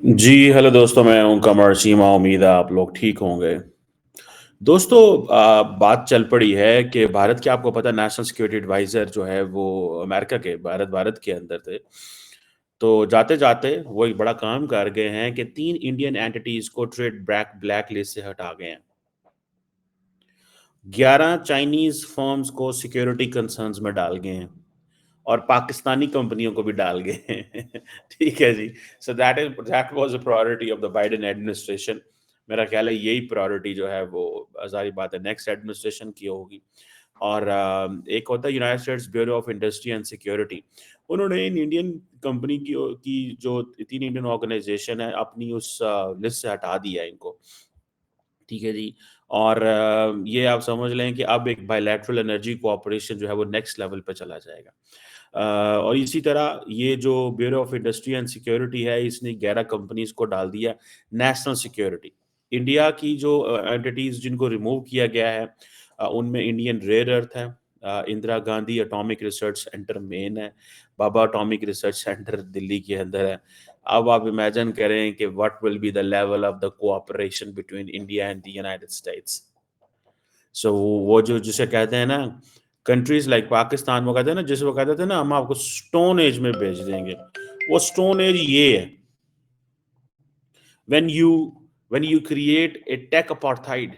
जी, hello दोस्तों, मैं हूँ कमर सीमा, उम्मीद है आप लोग ठीक होंगे। दोस्तों बात चल पड़ी है कि भारत के आपको पता है नेशनल सिक्योरिटी एडवाइज़र जो है वो अमेरिका के भारत के अंदर थे। तो जाते-जाते वो एक बड़ा काम कर गए हैं कि 3 इंडियन एंटिटीज़ को ट्रेड ब्लैक लिस्ट से हटा गए हैं। 11 चाइनीज़ फर्म्स को सिक्योरिटी कंसर्न्स में डाल गए हैं। और पाकिस्तानी कंपनियों को भी डाल गए हैं। ठीक है जी। So that was a priority of the Biden administration. मेरा ख़्याल है यही प्रायोरिटी जो है वो ज़ाहिर बात है नेक्स्ट एडमिनिस्ट्रेशन की होगी। और एक होता है United states bureau of industry and security. उन्होंने इन इंडियन कंपनी की जो 3 इंडियन ऑर्गनाइज़ेशन है अपनी उस लिस्ट से हटा दिया है इनको। ठीक है जी। और ये आप समझ लें कि अब एक बायलैटरल एनर्जी कोऑपरेशन जो है वो नेक्स्ट लेवल पे चला जाएगा। और इसी तरह ये जो bureau of industry and security है इसने 11 कंपनीज़ को डाल दिया नेशनल सिक्योरिटी। इंडिया की जो एंटिटीज़ जिनको रिमूव किया गया है उनमें इंडियन रेयर अर्थ है, Indira Gandhi atomic research centre मेन है, Bhabha atomic research centre Delhi के अंदर है। अब आप इमेजिन करें कि what will be the level of the cooperation between India and the United States. So वो जो जिसे कहते हैं ना कंट्रीज लाइक पाकिस्तान वो कहते हैं ना जिसे वो कहते थे ना हम आपको स्टोन एज में भेज देंगे। वो स्टोन एज ये है when you when you create a tech apartheid.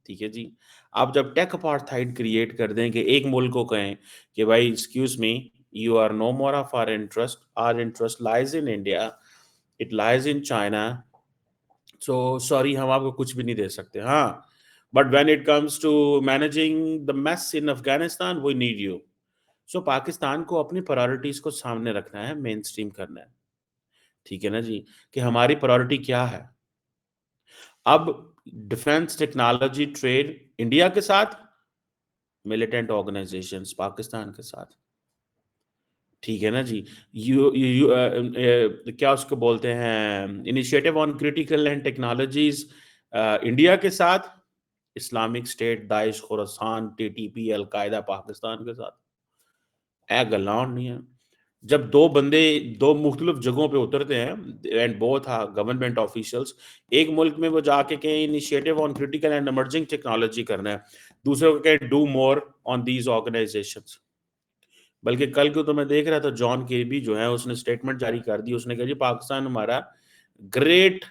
ठीक है जी। आप जब टेक अपार्थाइड क्रिएट कर दें कि एक मुल्क को कहें कि भाई excuse me, you are no more of our interest lies in India, it lies in China, so sorry हम आपको कुछ भी नहीं दे सकते। हाँ, but when it comes to managing the mess in Afghanistan we need you. So Pakistan को अपनी प्रायोरिटीज को सामने रखना है, मेन स्ट्रीम करना है। ठीक है ना जी, कि हमारी प्रायोरिटी क्या है। अब डिफेंस टेक्नोलॉजी ट्रेड इंडिया के साथ, मिलिटेंट ऑर्गेनाइजेशंस पाकिस्तान के साथ। ठीक है ना जी। क्या उसको बोलते हैं initiative on critical and technologies India के साथ, Islamic state Daesh Khorasan TTP al Qaeda Pakistan के साथ। ए गलान नहीं है। जब दो बंदे दो मुख्तलिफ जगहों पे उतरते हैं and both are government officials, एक मुल्क में वो जाके कहें initiative on critical and emerging technology करना है, दूसरे को कहें do more on these organisations. बल्कि कल को तो मैं देख रहा था जॉन केबी जो है उसने स्टेटमेंट जारी कर दी, उसने कहा जी पाकिस्तान हमारा ग्रेट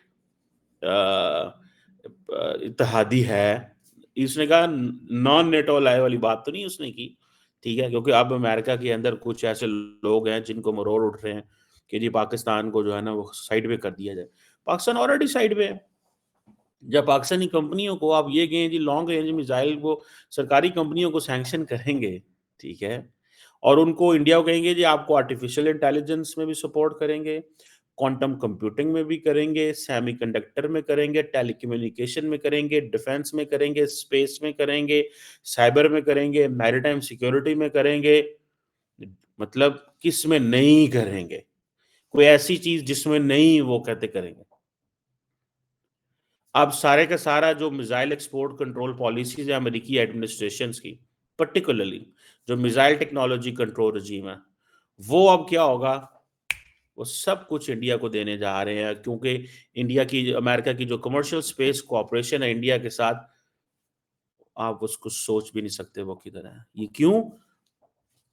इत्तेहादी है। इसने कहा नॉन नेटो अलाई वाली बात तो नहीं उसने की। ठीक है, क्योंकि अब अमेरिका के अंदर कुछ ऐसे लोग हैं जिनको मरोड़ उठ रहे हैं कि जी पाकिस्तान को जो है ना वो साइड पे कर दिया जाए। पाकिस्तान ऑलरेडी साइड पे है। जब पाकिस्तानी कंपनियों को आप ये कहें जी लॉन्ग रेंज मिसाइल वो सरकारी कंपनियों को सैंक्शन करेंगे, ठीक है, और उनको इंडिया को कहेंगे जी आपको आर्टिफिशियल इंटेलिजेंस में भी सपोर्ट करेंगे, क्वांटम कंप्यूटिंग में भी करेंगे, सेमीकंडक्टर में करेंगे, टेलीकम्युनिकेशन में करेंगे, डिफेंस में करेंगे, स्पेस में करेंगे, साइबर में करेंगे, मैरीटाइम सिक्योरिटी में करेंगे, मतलब किस में नहीं करेंगे? कोई ऐसी चीज जिसमें नहीं वो कहते करेंगे। अब सारे का सारा जो मिसाइल एक्सपोर्ट कंट्रोल पॉलिसीज है अमेरिकी एडमिनिस्ट्रेशंस की, पर्टिकुलरली जो मिसाइल टेक्नोलॉजी कंट्रोल रजीम है, वो अब क्या होगा, वो सब कुछ इंडिया को देने जा रहे हैं, क्योंकि इंडिया की अमेरिका की जो कमर्शियल स्पेस कोऑपरेशन है इंडिया के साथ, आप उसको सोच भी नहीं सकते वो किधर है। ये क्यों?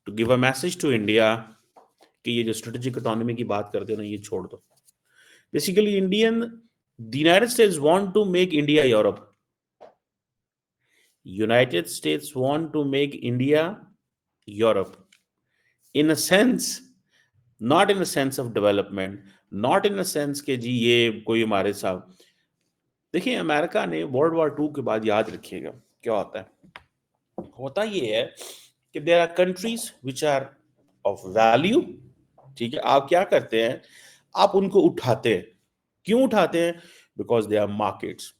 To give a message to India कि ये जो स्ट्रेटेजिक ऑटोनॉमी की बात करते हो ना ये छोड़ दो। Basically Indian the United States want to make India Europe. United States want to make India Europe in a sense, not in a sense of development, not in a sense कि जी ये कोई हमारे साथ। देखिए अमेरिका ने world war to के बाद याद रखिएगा क्या होता है। होता ये है कि there are countries which are of value. ठीक है, आप क्या करते हैं, आप उनको उठाते हैं। क्यों उठाते हैं? Because they are markets.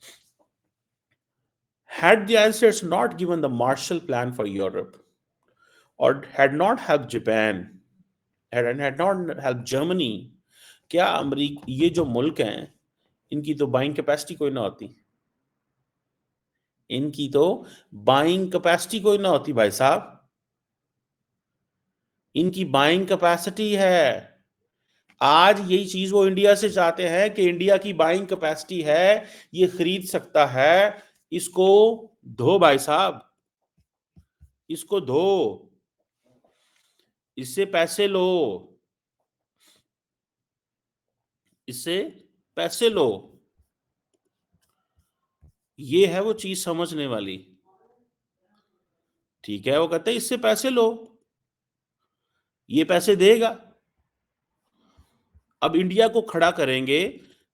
Had the United States not given the Marshall Plan for Europe, or had not helped Japan, had not helped Germany, क्या अमरीक ये जो मुल्क हैं इनकी तो बाइंग कैपेसिटी कोई ना होती। इनकी तो बाइंग कैपेसिटी कोई ना होती भाई साहब। इनकी बाइंग कैपेसिटी है आज यही चीज वो इंडिया से चाहते हैं कि इंडिया की बाइंग कैपेसिटी है, ये खरीद सकता है, इसको धो भाई साहब, इसको धो, इससे पैसे लो, इससे पैसे लो। ये है वो चीज समझने वाली। ठीक है, वो कहते हैं इससे पैसे लो, ये पैसे देगा। अब इंडिया को खड़ा करेंगे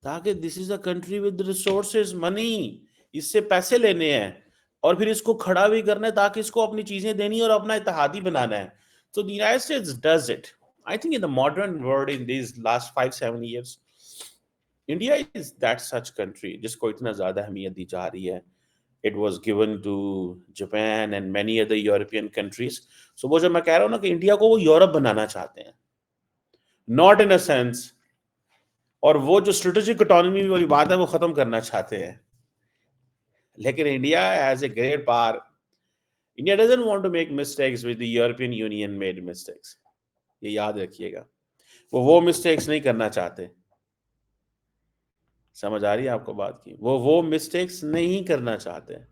ताकि this is a country with resources, money, इससे पैसे लेने हैं और फिर इसको खड़ा भी करना है ताकि इसको अपनी चीजें देनी है और अपना इत्तेहादी बनाना है। So the United States does it. I think in the modern world in these last 5-7 years, India is that such country जिसको इतना ज्यादा अहमियत दी जा रही है. It was given to Japan and many other European countries. So वो जब मैं कह रहा हूँ ना कि इंडिया को वो यूरोप बनाना चाहते हैं, not in a sense, और वो जो स्ट्रेटेजिक ऑटोनॉमी वाली बात है वो खत्म करना चाहते हैं। लेकिन India as a great power, India doesn't want to make mistakes with the European Union made mistakes, ये याद रखिएगा। वो मिस्टेक्स नहीं करना चाहते। समझ आ रही है आपको बात की? वो मिस्टेक्स नहीं करना चाहते।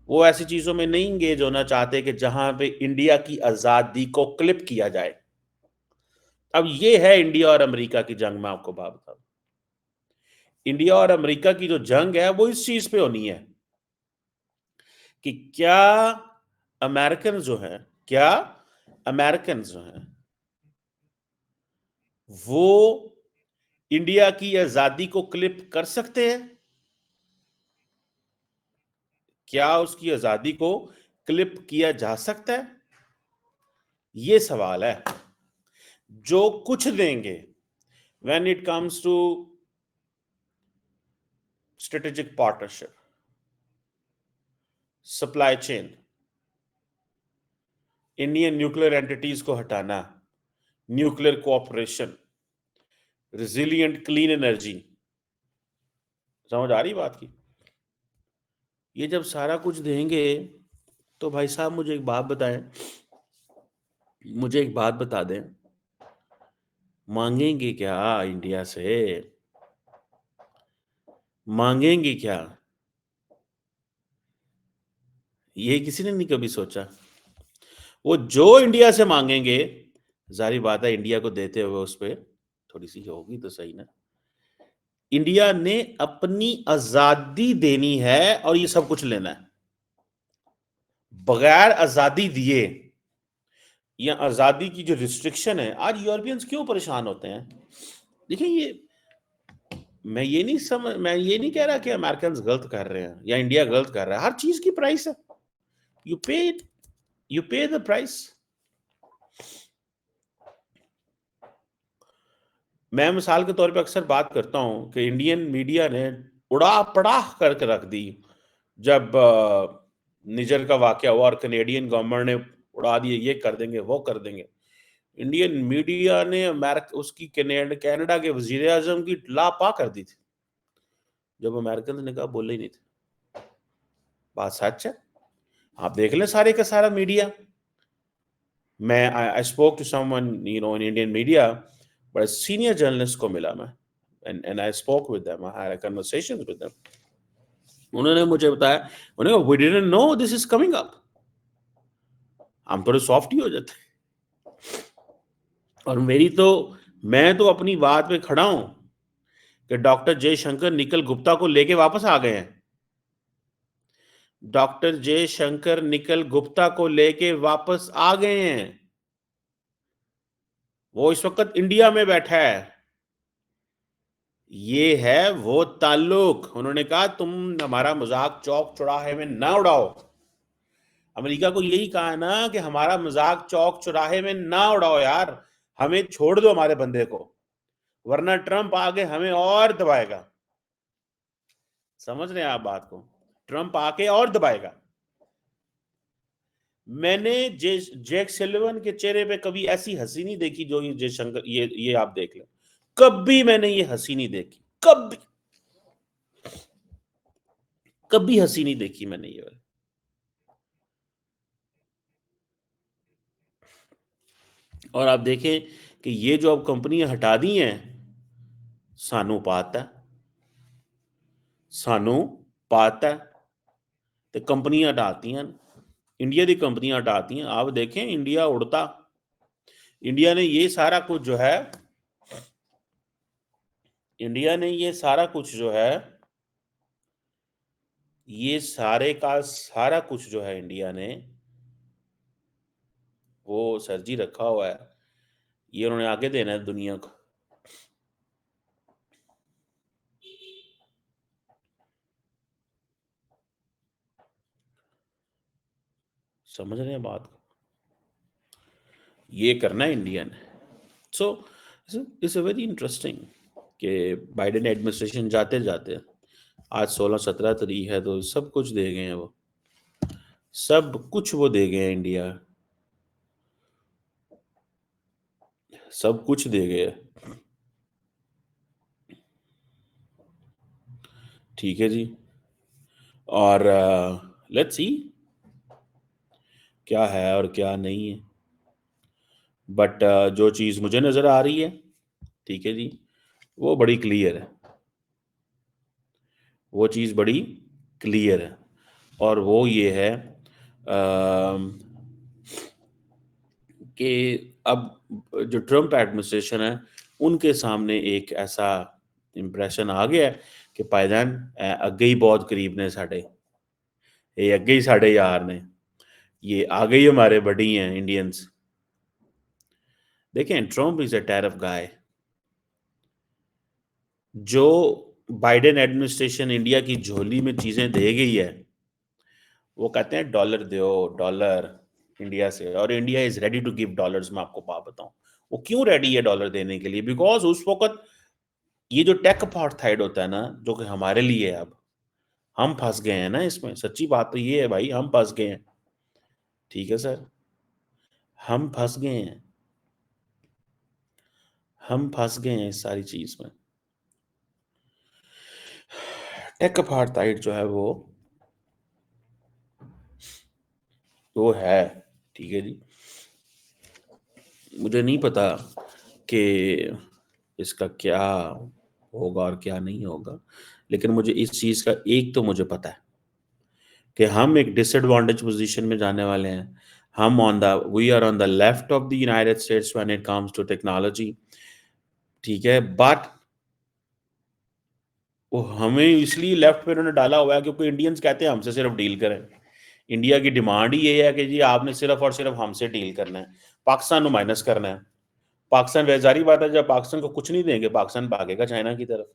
वो ऐसी चीजों में नहीं इंगेज होना चाहते कि जहां पे इंडिया की आजादी को क्लिप किया जाए। अब ये है इंडिया और अमेरिका की जंग, में आपको बात बताऊं। इंडिया और अमेरिका की जो जंग है वो इस चीज पे होनी है कि क्या अमेरिकन जो है, क्या अमेरिकन जो है वो इंडिया की आजादी को क्लिप कर सकते हैं? क्या उसकी आजादी को क्लिप किया जा सकता है? ये सवाल है। जो कुछ देंगे when it comes to strategic partnership, supply chain, Indian nuclear entities को हटाना, nuclear cooperation, resilient clean energy, समझ आ रही बात की? ये जब सारा कुछ देंगे तो भाई साहब मुझे एक बात बताएं, मुझे एक बात बता दें, मांगेंगे क्या इंडिया से? मांगेंगे क्या? ये किसी ने नहीं कभी सोचा। वो जो इंडिया से मांगेंगे, जारी बात है इंडिया को देते हुए उस पर थोड़ी सी होगी तो सही ना। इंडिया ने अपनी आजादी देनी है और ये सब कुछ लेना है। बगैर आजादी दिए या आजादी की जो रिस्ट्रिक्शन है, आज यूरोपियंस क्यों परेशान होते हैं? देखिए, ये मैं ये नहीं कह रहा कि अमेरिकन गलत कर रहे हैं या इंडिया गलत कर रहा है। हर चीज की प्राइस है, यू पे इट, यू पे द प्राइस। मैं मिसाल के तौर पे अक्सर बात करता हूं कि इंडियन मीडिया ने उड़ा पड़ाह करके रख दी जब निजर का वाकया हुआ और कनेडियन गवर्नमेंट ने उड़ा दिए, ये कर देंगे वो कर देंगे। इंडियन मीडिया ने अमेरिका उसकी कनाडा के वजीर आजम की लापा कर दी थी, जब अमेरिकन ने कहा बोले ही नहीं थे। बात सच है, आप देख लें सारे का सारा मीडिया। मैं I spoke to someone in Indian media, बड़े सीनियर जर्नलिस्ट को मिला मैं, and I spoke with them, I had conversations with them. उन्होंने मुझे बताया, उन्होंने कहा we didn't know this is coming up. हम थोड़े सॉफ्ट ही हो जाते। और मैं तो अपनी बात पे खड़ा हूं कि डॉक्टर जयशंकर निकल गुप्ता को लेके वापस आ गए हैं। डॉक्टर जयशंकर निकल गुप्ता को लेके वापस आ गए हैं। वो इस वक्त इंडिया में बैठा है। ये है वो ताल्लुक। उन्होंने कहा तुम हमारा मजाक चौक चौराहे में ना उड़ाओ। अमेरिका को यही कहा है ना कि हमारा मजाक चौक चौराहे में ना उड़ाओ यार, हमें छोड़ दो हमारे बंदे को, वरना ट्रंप आगे हमें और दबाएगा। समझ रहे हैं आप बात को? ट्रंप आके और दबाएगा। मैंने जैक सलिवन के चेहरे पे कभी ऐसी हंसी नहीं देखी जो ये जयशंकर, ये आप देख लें, कभी मैंने ये हंसी नहीं देखी, कभी कभी हंसी नहीं देखी मैंने ये वाली। और आप देखें कि ये जो अब कंपनियां हटा दी हैं, सानू पाता है, सानू पाता है, तो कंपनियां हटाती हैं, इंडिया दी कंपनियां हटाती हैं। आप देखें इंडिया उड़ता, इंडिया ने ये सारा कुछ जो है, इंडिया ने ये सारा कुछ जो है, ये सारे का सारा कुछ जो है इंडिया ने वो सर जी रखा हुआ है, ये उन्होंने आगे देना है दुनिया को। समझ रहे हैं बात को, ये करना है इंडिया ने। So it's a very interesting कि बाइडेन एडमिनिस्ट्रेशन जाते जाते, आज 16-17 तारीख है, तो सब कुछ दे गए हैं वो, सब कुछ वो दे गए हैं इंडिया, सब कुछ दे गए। ठीक है जी, और लेट्स सी क्या है और क्या नहीं है, बट जो चीज़ मुझे नज़र आ रही है, ठीक है जी, वो बड़ी क्लियर है, वो चीज़ बड़ी क्लियर है, और वो ये है कि अब जो ट्रम्प एडमिनिस्ट्रेशन है, उनके सामने एक ऐसा इंप्रेशन आ गया है कि भाईजान अगे ही बहुत करीब ने साढ़े, ये अगे ही साढ़े यार ने, ये आगे ही हमारे बड़ी हैं इंडियंस। देखें, Trump is a tariff guy. Joe Biden administration India की झोली में चीजें दे गई है, वो कहते हैं डॉलर दो, डॉलर इंडिया से, और India is ready to give dollars. मैं आपको बात बताऊं, वो क्यों रेडी है डॉलर देने के लिए, बिकॉज उस वक्त ये जो टेक अपार्थाइड होता है ना, जो कि हमारे लिए है, अब हम फंस गए हैं ना इसमें, सच्ची बात तो ये है भाई, हम फंस गए हैं। ठीक है सर, हम फंस गए हैं, हम फंस गए हैं इस सारी चीज में। टेक अपार्थाइड जो है वो है। ठीक है जी, मुझे नहीं पता कि इसका क्या होगा और क्या नहीं होगा, लेकिन मुझे इस चीज़ का एक तो मुझे पता है कि हम एक डिसएडवांटेज पोजीशन में जाने वाले हैं। हम we are on the left of the United States when it comes to technology. ठीक है, बट वो हमें इसलिए लेफ्ट पे उन्होंने डाला हुआ है क्योंकि इंडियंस कहते हैं हमसे सिर्फ डील करें। इंडिया की डिमांड ही ये है कि जी आपने सिर्फ और सिर्फ हमसे डील करना है, पाकिस्तान को माइनस करना है। पाकिस्तान, वैजारी बात है, जब पाकिस्तान को कुछ नहीं देंगे, पाकिस्तान भागेगा चाइना की तरफ।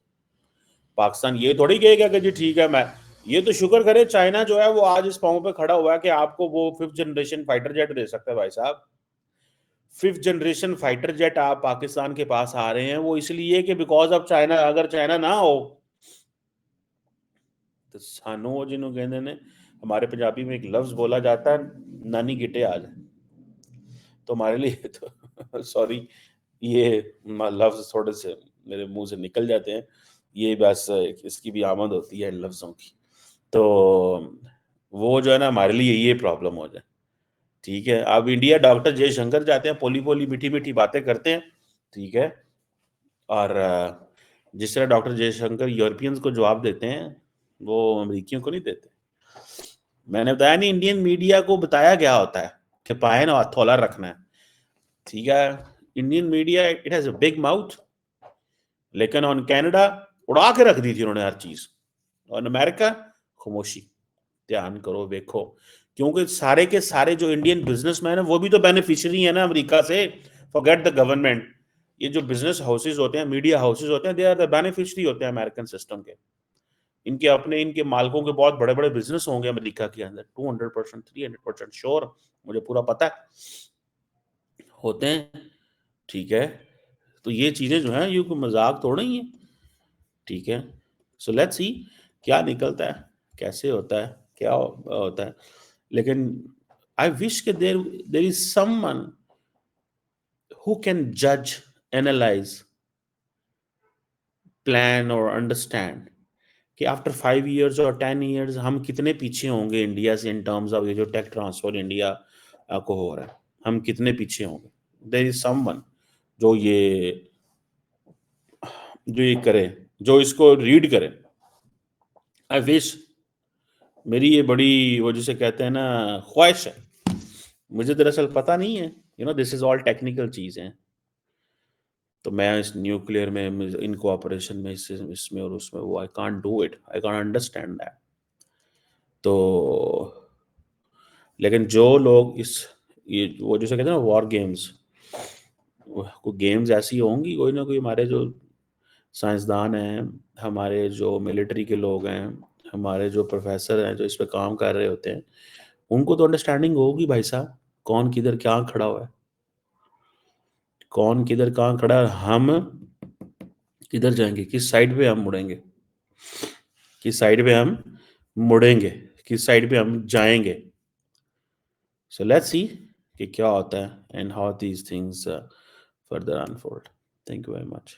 पाकिस्तान ये थोड़ी कहेगा कि जी ठीक है, मैं ये तो शुक्र करे चाइना जो है वो आज इस पाँव पे खड़ा हुआ है कि आपको वो 5th जनरेशन फाइटर जेट दे सकता है। भाई साहब, 5th जनरेशन फाइटर जेट आप पाकिस्तान के पास आ रहे हैं, वो इसलिए कि बिकॉज ऑफ चाइना। अगर चाइना ना हो तो सानू जिन्हों कहते ने, हमारे पंजाबी में एक लफ्ज बोला जाता है, नानी गिटे आ जाए, तो हमारे लिए तो सॉरी, ये लफ्ज थोड़े से मेरे मुंह से निकल जाते हैं, ये बस इसकी भी आमद होती है इन लफ्जों की। तो वो जो है ना, हमारे लिए ये प्रॉब्लम हो जाए। ठीक है, अब इंडिया डॉक्टर जयशंकर जाते हैं, पोली पोली मीठी मीठी बातें करते हैं। ठीक है, और जिस तरह डॉक्टर जयशंकर यूरोपियंस को जवाब देते हैं, वो अमेरिकियों को नहीं देते। मैंने बताया नहीं, इंडियन मीडिया को बताया गया होता है कि पाए ना हथौला रखना है। ठीक है, Indian media it has a big mouth, लेकिन ऑन कनाडा उड़ा के रख दी थी उन्होंने हर चीज, और अमेरिका खामोशी। ध्यान करो, देखो, क्योंकि सारे के सारे जो इंडियन बिजनेसमैन है वो भी तो बेनिफिशियरी है ना अमेरिका से। फॉरगेट द गवर्नमेंट, ये जो बिजनेस हाउसेज होते हैं, मीडिया हाउसेज होते हैं, दे आर द बेनिफिशियरी होते हैं अमेरिकन सिस्टम के। इनके अपने, इनके मालिकों के बहुत बड़े बड़े बिजनेस होंगे अमेरिका के अंदर, 200%, 300% श्योर, मुझे पूरा पता है, होते हैं। ठीक है, तो ये चीजें जो है ये कोई मजाक थोड़ा ही है। ठीक है, सो लेट्स सी क्या निकलता है, कैसे होता है, क्या होता है। लेकिन आई विश कि there is someone who can judge, analyze, plan और अंडरस्टैंड कि आफ्टर 5 years और 10 years हम कितने पीछे होंगे इंडिया से, इन टर्म्स ऑफ ये जो टेक ट्रांसफर इंडिया को हो रहा है, हम कितने पीछे होंगे। देयर इज समवन जो ये करे, जो इसको रीड करे। आई विश, मेरी ये बड़ी, वो जिसे कहते हैं ना, ख्वाहिश है। मुझे दरअसल पता नहीं है, दिस इज ऑल टेक्निकल चीज़ है। तो मैं इस न्यूक्लियर में, इन कोऑपरेशन में, इसमें और उसमें, वो I can't do it, I can't understand that. तो लेकिन जो लोग ये वो जिसे कहते हैं ना वॉर गेम्स, कोई गेम्स ऐसी होंगी, कोई ना कोई, हमारे जो साइंसदान हैं, हमारे जो मिलिट्री के लोग हैं, हमारे जो प्रोफेसर हैं जो इस पे काम कर रहे होते हैं, उनको तो अंडरस्टैंडिंग होगी भाई साहब, कौन किधर क्या खड़ा हुआ है, कौन किधर कहाँ खड़ा है, हम किधर जाएंगे, किस साइड पे हम मुड़ेंगे, किस साइड पे हम मुड़ेंगे, किस साइड पे हम जाएंगे। सो लेट्स सी कि क्या होता है and how these things further unfold. Thank you very much.